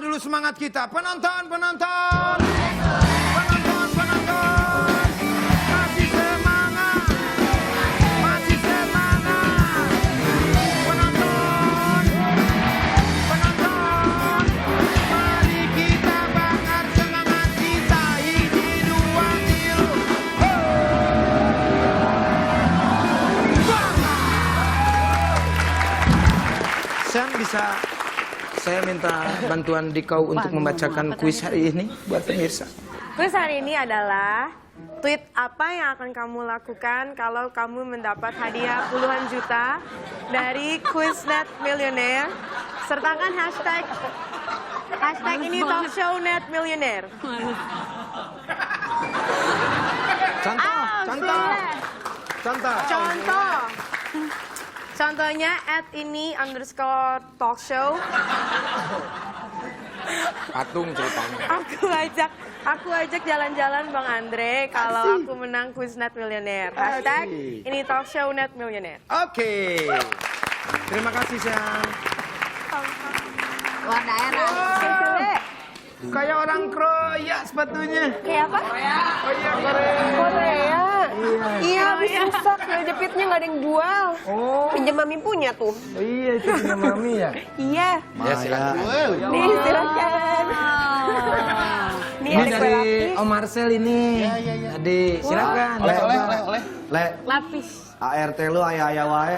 dulu semangat kita. Penonton. Masih semangat. Penonton. Mari kita bakar semangat kita. Hiji, dua, tilu. Saya minta bantuan Dikau untuk membacakan kuis hari ini buat pemirsa. Kuis hari ini adalah tweet apa yang akan kamu lakukan kalau kamu mendapat hadiah puluhan juta dari Quiznet Millionaire. Sertakan hashtag ini talkshow net millionaire. Contoh. Contohnya @ini_talkshow. Patung ceritanya. Aku ajak jalan-jalan Bang Andre kalau aku menang Quiznet Millionaire. Hashtag ini talkshow net millionaire. Oke. Terima kasih, Sayang. Luar daerah. Kayak orang Korea sepatunya. Kayak apa? Oh iya, Korea. Iya, habis rusak. Jepitnya nggak ada yang jual. Oh. Pinjam mami punya tuh. Iya, itu punya mami ya. Iya. Ya, silakan. Nih, silakan. Ini dari Om Marcel ini. Iya. Adik, silakan. Oleh. Lapis. ART lu ayah wae.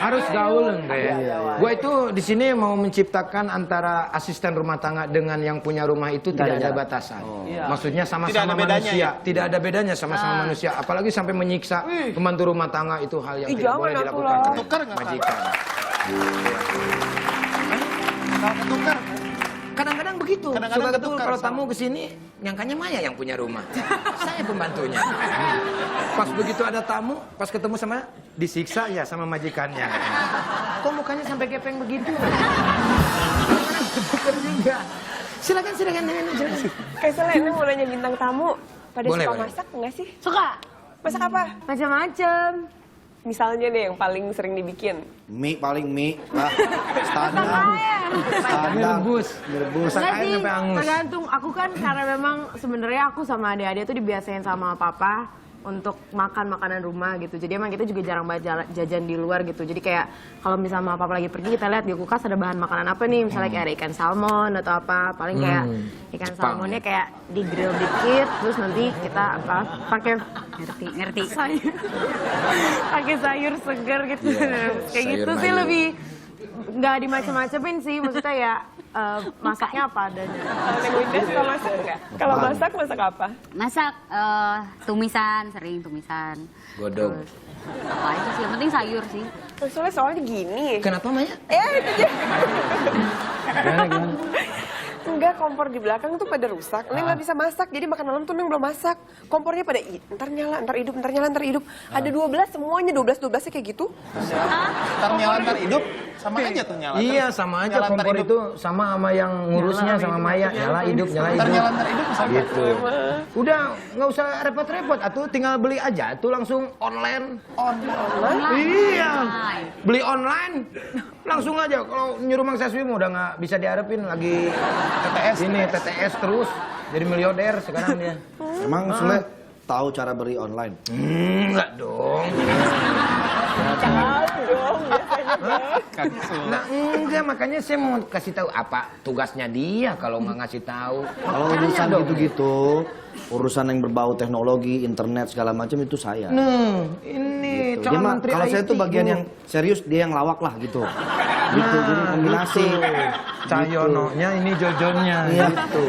Harus gaul, Andre. Gua itu di sini mau menciptakan antara asisten rumah tangga dengan yang punya rumah itu tidak ada batasan. Maksudnya sama-sama manusia, tidak ada bedanya sama-sama manusia. Apalagi sampai menyiksa pembantu rumah tangga itu hal yang tidak boleh dilakukan oleh majikan. Ketukar. Kadang-kadang begitu. Suka betul kalau tamu kesini, nyangkanya Maya yang punya rumah. Saya pembantunya. Pas begitu ada tamu, pas ketemu sama disiksa ya sama majikannya. Kok mukanya sampai gepeng begitu? Juga. Silakan. Kayak Selena mau nanya bintang tamu. Pada Boleh, suka boleh. masak nggak sih? Suka. Masak apa? Macam-macam. Misalnya deh yang paling sering dibikin. Mie. Standar. Rebus. Masak Enggak air sih, sampai angus. tergantung. Aku kan karena memang sebenarnya aku sama adik-adik tuh dibiasain sama papa untuk makan makanan rumah gitu. Jadi emang kita juga jarang banget jajan di luar gitu. Jadi kayak kalau misalnya papa lagi pergi, kita lihat di kulkas ada bahan makanan apa nih. Misalnya kayak ada ikan salmon atau apa. Paling kayak ikan salmonnya kayak di grill dikit, terus nanti kita pakai ngerti sayur. Pakai sayur segar gitu. Kayak gitu sih lebih nggak dimacem-macemin sih. Maksudnya ya masaknya apa adanya. Kalau Neng Winda suka masak nggak? Kalau masak apa? Masak sering tumisan. Godong. Terus, apa aja sih, yang penting sayur sih. Soalnya gini. Kenapa Maya? Itu dia. Gimana? Enggak, kompor di belakang tuh pada rusak. Neng nggak bisa masak, jadi makan malam tuh Neng belum masak. Kompornya pada ntar nyala, ntar hidup, ntar nyala, ntar hidup. Ada 12 semuanya, 12-12-nya kayak gitu. Ntar nyala ntar hidup. Sama aja tuh nyala. Iya, sama aja kompor itu sama yang ngurusnya sama Maya. Nyala hidup. Ntar nyala ntar hidup sama. Gitu. Udah, nggak usah repot-repot. Atuh tinggal beli aja. Tuh langsung online. Iya. Beli online. Langsung aja. Kalau nyuruh Mang Saswi udah nggak bisa diharapin lagi TTS terus. Jadi miliarder sekarang dia. Emang Sule tahu cara beli online? Enggak dong. Nah, enggak, makanya saya mau kasih tahu apa tugasnya dia kalau nggak ngasih tahu. Kalau urusan gitu-gitu, urusan yang berbau teknologi, internet segala macam itu saya. Ini Gitu. calon Dia menteri kalau saya IT, tuh bagian Bu. yang serius, dia yang lawak lah gitu. Gitu, jadi kombinasi. Cahyono-nya ini Jojonnya. Gitu.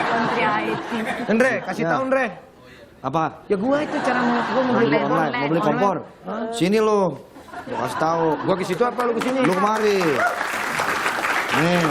Menteri IT. Andre, kasih tahu Andre. Apa? Ya gua itu cara gua mau Beli beli online, mau beli kompor. Sini lo, gua kasih tahu. Gua ke situ apa lu ke sini? Lu kemari. Nih.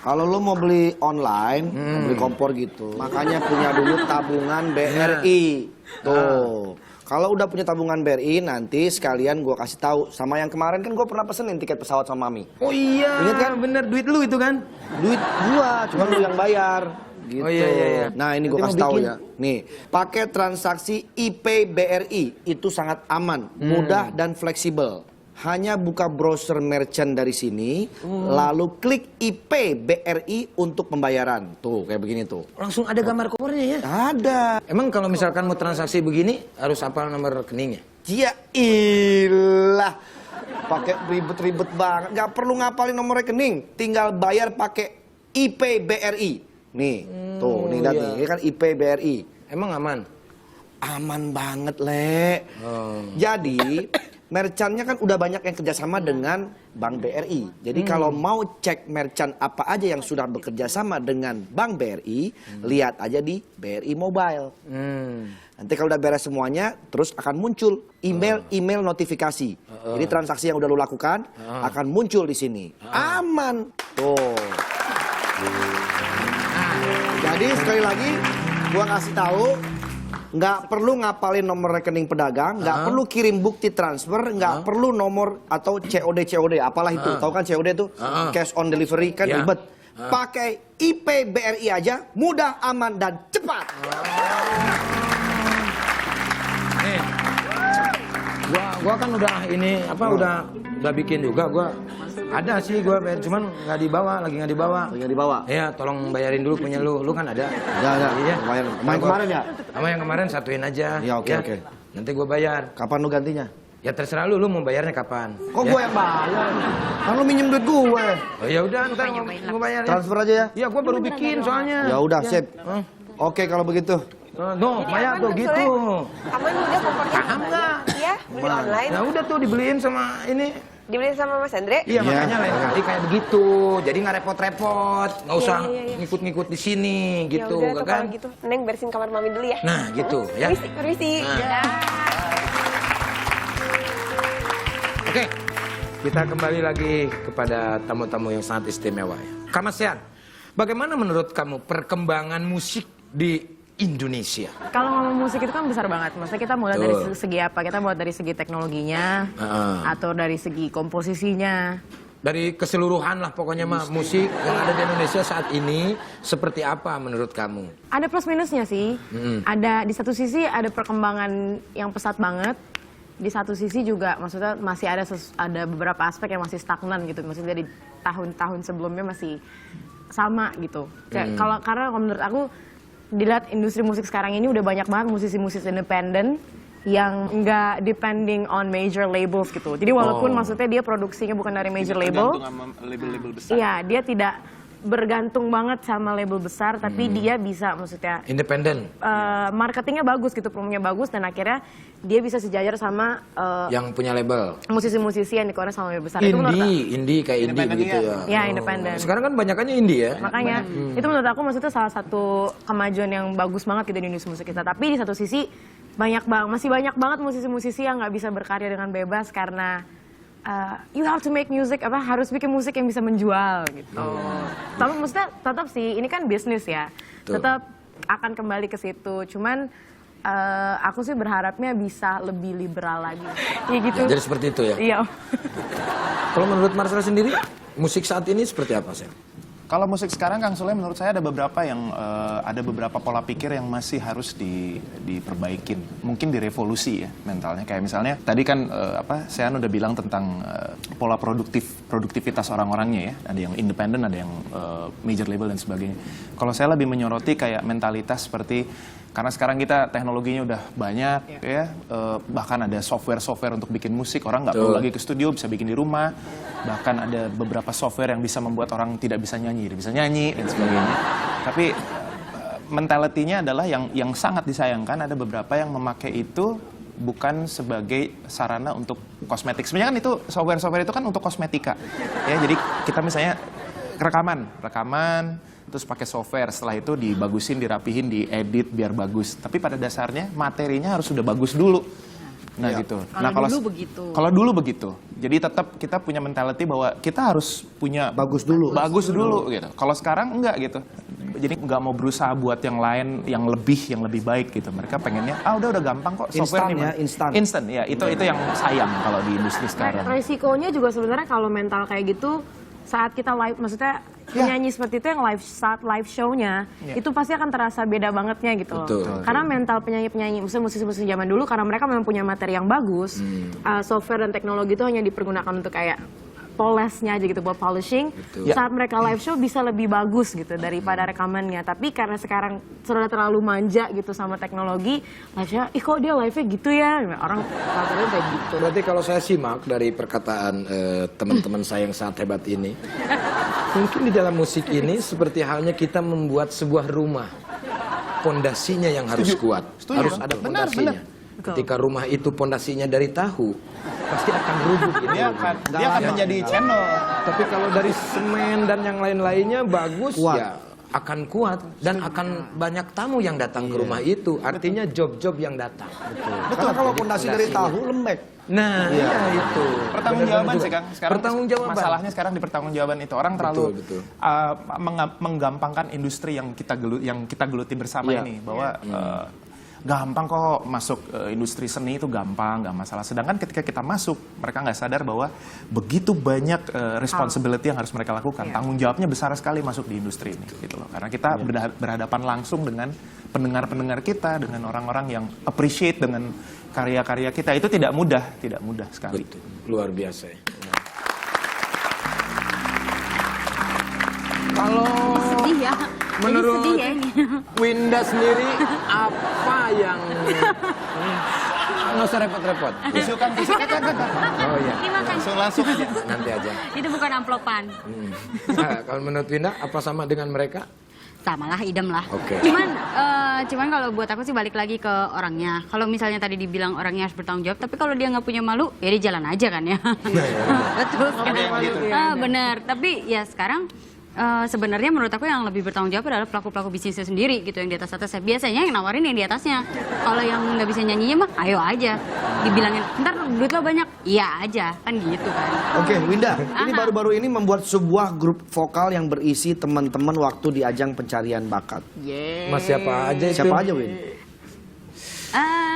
Kalau lu mau beli online, mau beli kompor gitu, makanya punya dulu tabungan BRI. Tuh. Kalau udah punya tabungan BRI, nanti sekalian gua kasih tahu. Sama yang kemarin kan gua pernah pesenin tiket pesawat sama Mami. Oh iya. Ingat kan? Bener, duit lu itu kan? Duit gua, cuma lu yang bayar. Gitu. Oh iya. Nah ini Nanti gua mau kasih tahu bikin. ya. Nih, pakai transaksi IP BRI itu sangat aman, mudah dan fleksibel. Hanya buka browser merchant dari sini, lalu klik IP BRI untuk pembayaran. Tuh, kayak begini tuh. Langsung ada gambar kopernya ya? Ada. Emang kalau misalkan mau transaksi begini harus hafal nomor rekeningnya? Ya ilah. Pakai ribet-ribet banget. Gak perlu ngapalin nomor rekening. Tinggal bayar pakai IP BRI. Nih, tuh, nih lihat nih. Ini kan IP BRI. Emang aman? Aman banget, Le. Jadi, merchantnya kan udah banyak yang kerjasama dengan Bank BRI. Jadi kalau mau cek merchant apa aja yang sudah bekerja sama dengan Bank BRI, lihat aja di BRI Mobile. Nanti kalau udah beres semuanya, terus akan muncul email notifikasi. Jadi transaksi yang udah lo lakukan akan muncul di sini. Aman. Tuh. Jadi sekali lagi, gua kasih tahu. Nggak perlu ngapalin nomor rekening pedagang, nggak perlu kirim bukti transfer, nggak perlu nomor atau COD, apalah itu. Tahu kan COD itu? Cash on delivery kan ribet. Pakai IP BRI aja, mudah, aman, dan cepat. Nih, gua kan udah ini udah bikin juga gua. Ada sih gua, cuman nggak dibawa, lagi nggak dibawa. Yang dibawa. Iya, tolong bayarin dulu punya lu kan ada. Ada. Iya. Lumayan. Main kemarin ya? Sama yang kemarin satuin aja. Ya, oke. Nanti gua bayar. Kapan lu gantinya? Ya terserah lu mau bayarnya kapan. Kok gue yang bayar? Kan lu minjem duit gue. Oh ya udah, ntar gua bayar. Transfer aja ya? Iya, gua baru bikin soalnya. Ya udah, sip. Oke kalau begitu. No, Maya tuh gitu. Kamu yang udah kompornya Paham nggak? Iya, beli online. Nah udah tuh dibeliin sama ini. Dibeli sama Mas Andre? Iya, makanya lain kali kayak begitu. Jadi nggak repot-repot, nggak usah ngikut-ngikut di sini gitu, Ya udah tuh kan? kalau gitu. Neng bersihin kamar Mami dulu ya. Nah, gitu ya. Permisi. Oke, kita kembali lagi kepada tamu-tamu yang sangat istimewa ya. Kak Masian, bagaimana menurut kamu perkembangan musik di Indonesia? Kalau ngomong musik itu kan besar banget. Maksudnya kita mulai dari segi apa? Kita mulai dari segi teknologinya, atau dari segi komposisinya. Dari keseluruhan lah pokoknya mah musik yang ada di Indonesia saat ini seperti apa menurut kamu? Ada plus minusnya sih. Ada di satu sisi ada perkembangan yang pesat banget. Di satu sisi juga maksudnya masih ada beberapa aspek yang masih stagnan gitu. Maksudnya di tahun-tahun sebelumnya masih sama gitu. Karena menurut aku dilihat industri musik sekarang ini udah banyak banget musisi-musisi independen yang nggak depending on major labels gitu. Jadi walaupun maksudnya dia produksinya bukan dari major label, label-label besar. iya dia tidak bergantung banget sama label besar, tapi dia bisa maksudnya Independen. Marketingnya bagus gitu, promonya bagus, dan akhirnya dia bisa sejajar sama Yang punya label. musisi-musisi yang dikeluarin sama label besar. Itu menurut Indie kayak indie begitu ya. ya independen. Sekarang kan banyakannya indie ya. Makanya itu menurut aku maksudnya salah satu kemajuan yang bagus banget gitu di industri musik kita. Tapi di satu sisi masih banyak banget musisi-musisi yang nggak bisa berkarya dengan bebas karena you have to make music, harus bikin musik yang bisa menjual gitu. Tapi maksudnya tetap sih ini kan bisnis ya. Tetap akan kembali ke situ. Cuman aku sih berharapnya bisa lebih liberal lagi. Ya gitu. Jadi seperti itu ya. Iya. Kalau menurut Marcel sendiri, musik saat ini seperti apa sih? Kalau musik sekarang Kang Sule menurut saya ada beberapa pola pikir yang masih harus diperbaikin. Mungkin direvolusi ya mentalnya. Kayak misalnya tadi kan Sean udah bilang tentang pola produktivitas orang-orangnya ya. Ada yang independen, ada yang major label dan sebagainya. Kalau saya lebih menyoroti kayak mentalitas seperti karena sekarang kita teknologinya udah banyak ya, bahkan ada software untuk bikin musik, orang nggak perlu lagi ke studio, bisa bikin di rumah. Bahkan ada beberapa software yang bisa membuat orang tidak bisa nyanyi dan sebagainya. Tapi mentalitinya adalah yang sangat disayangkan, ada beberapa yang memakai itu bukan sebagai sarana untuk kosmetik. Sebenarnya kan itu software itu kan untuk kosmetika. Ya, jadi kita misalnya rekaman terus pakai software, setelah itu dibagusin, dirapihin, diedit biar bagus. Tapi pada dasarnya materinya harus sudah bagus dulu. Nah gitu. Kalau dulu begitu. Jadi tetap kita punya mentality bahwa kita harus punya bagus dulu gitu. Kalau sekarang enggak gitu. Jadi nggak mau berusaha buat yang lain yang lebih baik gitu. Mereka pengennya udah gampang kok software instan ya. Itu yang sayang kalau di industri sekarang. Resikonya juga sebenarnya kalau mental kayak gitu saat kita live, maksudnya penyanyi seperti itu yang saat live show-nya itu pasti akan terasa beda bangetnya gitu loh. Karena mental penyanyi-penyanyi, maksudnya musisi-musisi zaman dulu karena mereka memang punya materi yang bagus, software dan teknologi itu hanya dipergunakan untuk kayak polesnya aja gitu buat polishing. Saat mereka live show bisa lebih bagus gitu daripada rekamannya. Tapi karena sekarang sudah terlalu manja gitu sama teknologi, live show, kok dia live-nya gitu ya? Orang katanya kayak gitu. Berarti kalau saya simak dari perkataan teman-teman saya yang sangat hebat ini, mungkin di dalam musik ini seperti halnya kita membuat sebuah rumah. Pondasinya yang harus kuat, harus ada pondasinya. Ketika rumah itu pondasinya dari tahu, pasti akan rubuh. Dia akan menjadi channel. Tapi kalau dari semen dan yang lain-lainnya bagus, ya akan kuat dan akan banyak tamu yang datang ke rumah itu. Artinya job-job yang datang. Karena kalau pondasi dari tahu lembek. Nah, itu. Pertanggungjawaban sih, Kang. Sekarang pertanggungjawaban. masalahnya sekarang di pertanggungjawaban itu orang terlalu menggampangkan industri yang kita geluti bersama ini bahwa gampang kok masuk industri seni itu gampang, nggak masalah. Sedangkan ketika kita masuk, mereka nggak sadar bahwa begitu banyak responsibility yang harus mereka lakukan. Tanggung jawabnya besar sekali masuk di industri ini, gitu loh. Karena kita berhadapan langsung dengan pendengar-pendengar kita, dengan orang-orang yang appreciate dengan karya-karya kita. Itu tidak mudah sekali. Betul. Luar biasa ya. Kalau Sedih ya. menurut Jadi sedih ya ini. Winda sendiri apa yang nggak usah repot-repot. Tisu kan. Oh iya. Dimakan. Langsung aja. Nanti aja. Itu bukan amplopan. Nah, kalau menurut Winda apa sama dengan mereka? Sama lah, idem lah. Oke. Cuman kalau buat aku sih balik lagi ke orangnya. Kalau misalnya tadi dibilang orangnya harus bertanggung jawab, tapi kalau dia nggak punya malu, ya dia jalan aja kan ya. Betul sekali. Bener. Tapi ya sekarang sebenarnya menurut aku yang lebih bertanggung jawab adalah pelaku-pelaku bisnisnya sendiri gitu, yang di atas-atasnya. Biasanya yang nawarin yang di atasnya. Kalau yang nggak bisa nyanyinya mah ayo aja. Dibilangin, ntar duit lo banyak, iya aja. Kan gitu kan. Oke, Winda, ini baru-baru ini membuat sebuah grup vokal yang berisi teman-teman waktu di ajang pencarian bakat. Mas siapa aja itu? Siapa aja, Win?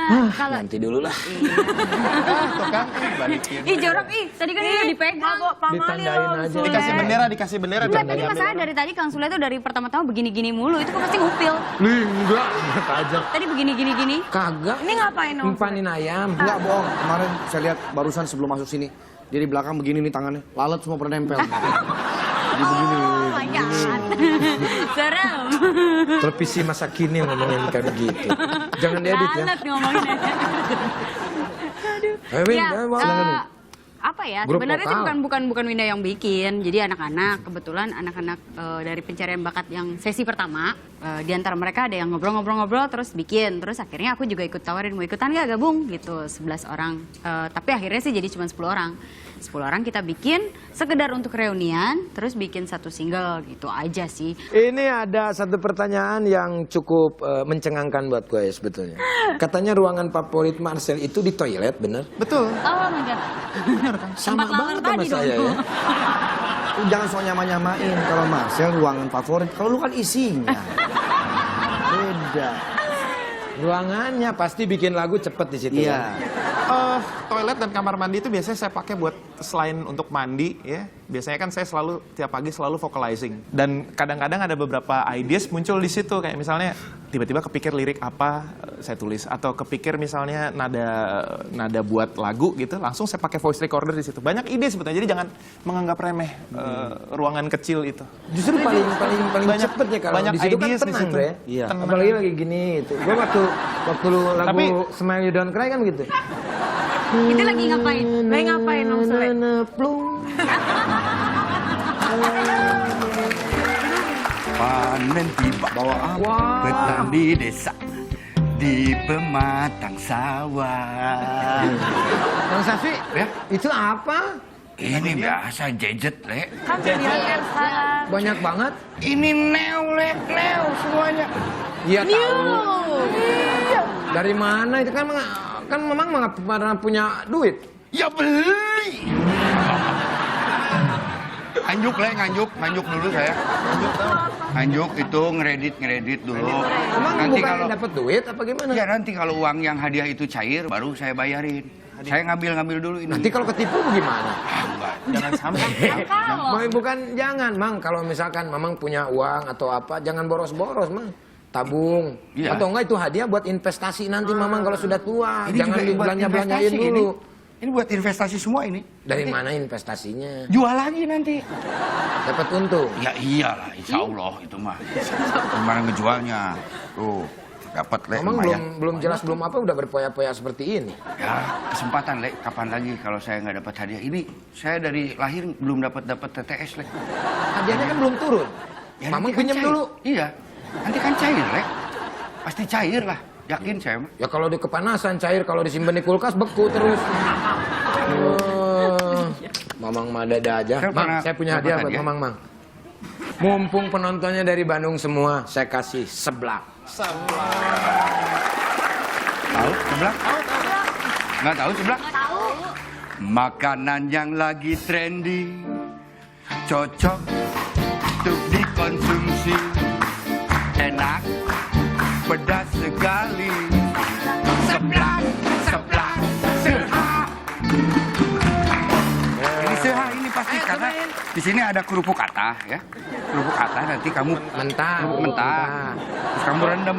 Kalau Nanti dulu lah. Tuh kan, balikin. ih jorok tadi kan dia udah dipegang. Ditandain aja. Dikasih bendera. Enggak, tadi masalah dari tadi Kang Sule tuh dari pertama-tama begini-gini mulu, itu kok pasti ngupil. Enggak, aja. Tadi begini-gini. Kagak. Ini ngapain Om? Empanin ayam. Enggak bohong, kemarin saya lihat barusan sebelum masuk sini. Dia di belakang begini nih tangannya, lalat semua pada nempel. Dia begini. Oh my god. Serem. Televisi masa kini ngomongin kayak begitu. Jangan diedit ya. Lalat ngomongin. Win, Ya, silakan. apa ya? Grup Sebenarnya sih vokal. bukan Winda yang bikin. Jadi anak-anak, kebetulan anak-anak dari pencarian bakat yang sesi pertama, di antara mereka ada yang ngobrol-ngobrol terus bikin. Terus akhirnya aku juga ikut tawarin, mau ikutan nggak gabung gitu, 11 orang. Tapi akhirnya sih jadi cuma 10 orang. 10 orang kita bikin sekedar untuk reunian, terus bikin satu single gitu aja sih. Ini ada satu pertanyaan yang cukup mencengangkan buat gue ya sebetulnya. Katanya ruangan favorit Marcel itu di toilet, bener? Betul. Oh my god. Sama Tempat lamar banget sama tadi saya dong. ya. Lu jangan sok nyama-nyamain. Kalau Marcel ruangan favorit, kalau lu kan isinya. Beda. Ruangannya pasti bikin lagu cepet di situ. Iya. Toilet dan kamar mandi itu biasanya saya pakai buat selain untuk mandi ya. Biasanya kan saya selalu tiap pagi selalu vocalizing. Dan kadang-kadang ada beberapa ideas muncul di situ, kayak misalnya tiba-tiba kepikir lirik apa saya tulis, atau kepikir misalnya nada buat lagu gitu, langsung saya pakai voice recorder di situ. Banyak ide sebetulnya. Jadi jangan menganggap remeh ruangan kecil itu. Justru paling Banyak- cepet ya kalau banyak di situ kan ideas di tenang, situ. Bre. Iya. Tenang. Apalagi lagi gini itu. Gue waktu lu lagu Tapi- Smile You Don't Cry kan gitu. Itu lagi ngapain? Lagi ngapain Om Sule? Plung. Panen tiba bawa Wah. petani desa di pematang sawah. Bang Safi, Ya? itu apa? Ini biasa jejet, Le. Kan milioner sekarang. Banyak banget. Ini neo, Le, neo semuanya. Iya tahu. Dari mana itu kan memang nggak pernah punya duit. Ya beli. Nganjuk dulu saya. Nganjuk itu ngeredit dulu. Emang Nanti bukan kalau dapat duit apa gimana? ya nanti kalau uang yang hadiah itu cair baru saya bayarin. Saya ngambil dulu ini. Nanti kalau ketipu gimana? Jangan sampai. Bukan jangan, Mang. Kalau misalkan Mamang punya uang atau apa, jangan boros-boros, Mang. Tabung. Iya. Atau enggak itu hadiah buat investasi nanti Mamang kalau sudah tua. Ini Jangan juga buat dibelanja-belanjain investasi dulu. Ini buat investasi semua ini. Dari mana investasinya? Jual lagi nanti. Dapat untung. Ya iyalah, insya Allah itu mah. Gimana ngejualnya? Tuh, dapat Le. Mamang lumayan. belum jelas belum apa udah berpoya-poya seperti ini. Ya, kesempatan Le. Kapan lagi kalau saya nggak dapat hadiah? Ini saya dari lahir belum dapat TTS Le. Hadiahnya kan belum turun. Ya, Mamang nanti kan pinjam cair. dulu. Iya, nanti kan cair Le. Pasti cair lah. Yakin saya mah. Ya kalau di kepanasan cair, kalau disimpan di kulkas beku terus. Mamang mah ada aja. Saya Mang, pernah saya punya dapat hadiah buat hadiah. Mamang, Mang. Mumpung penontonnya dari Bandung semua, saya kasih seblak. Tahu sebelah? Nggak tahu sebelah? Tahu. Makanan yang lagi trendy, cocok untuk dikonsumsi, enak, pedas sekali. Seblak, seblak, seha. Ini seha ini pasti karena di sini ada kerupuk kata ya. Kerupuk kata nanti kamu Mentah. mentah. Terus kamu rendam.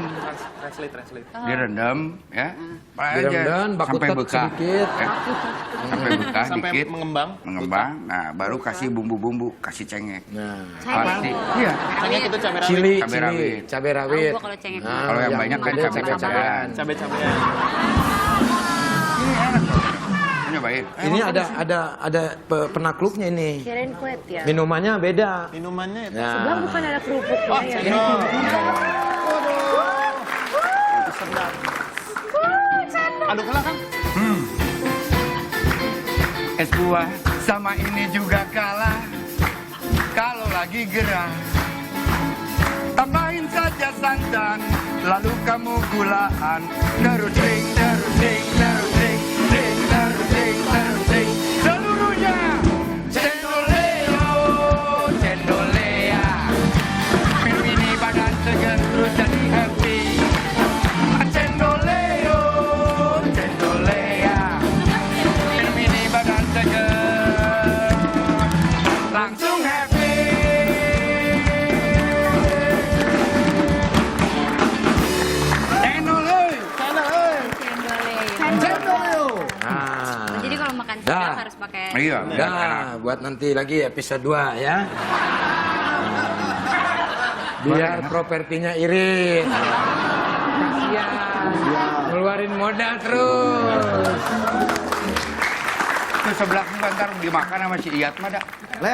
Translate. Direndam ya. Direndam, baku sampai tet bekah. sedikit. Ya. Sampai bekah Sampai dikit. mengembang. Nah, baru kasih bumbu-bumbu, kasih cengek. Nah, Pasti. Iya. Cengek itu cabai rawit. cili, Cabai rawit. cabai rawit. Gua kalau cengek. Kalau yang banyak kan ada cabai-cabean. Cabai-cabean. Ini enak loh. Ini nyobain. Ini ada penakluknya ini. Kirain kuet ya. Minumannya beda. Minumannya itu. Nah, Sebelah bukan ada kerupuknya Oh, ya. cendol. Aduh, kalah kan? Es buah sama ini juga kalah. Kalau lagi gerah, tambahin saja santan, lalu kamu gulaan. Terus ding, terus ding, terus ding, ding, terus ding, terus ding. Seluruhnya cendoleo, cendolea. Minum ini badan segar terus jadi happy. Cendoleo, cendolea. Minum ini badan segar langsung happy. nah. Jadi kalau makan Dah. sedap harus pakai. Iya, Nah, buat nanti lagi episode 2 ya. Biar propertinya irit. Kasihan. Ngeluarin modal terus. Itu sebelah ntar dimakan sama si Iyat mah dah. Le,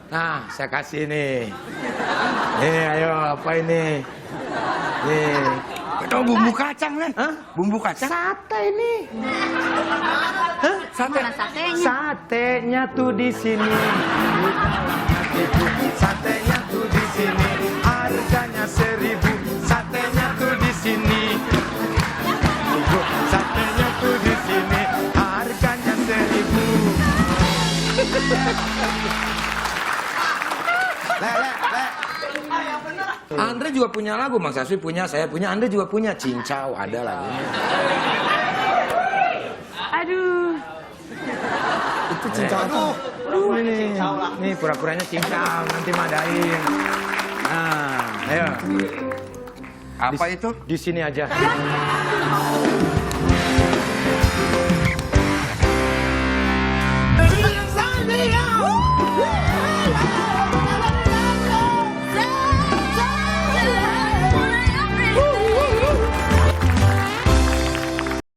Nah, saya kasih nih. Nih, ayo apa ini? Nih. Itu bumbu kacang kan? Hah? Bumbu kacang? Sate ini. Sate. Mana satenya? Satenya tuh di sini. Satenya tuh di sini. Harganya 1.000. Satenya tuh di sini. Satenya tuh di sini. Harganya 1.000. le. Andre juga punya lagu, Mang Saswi punya, saya punya, Andre juga punya. Cincau ada lagunya. Aduh. Itu cincau apa? Nih pura-puranya cincau, nanti madain. Nah, ayo. Apa itu? Di sini aja.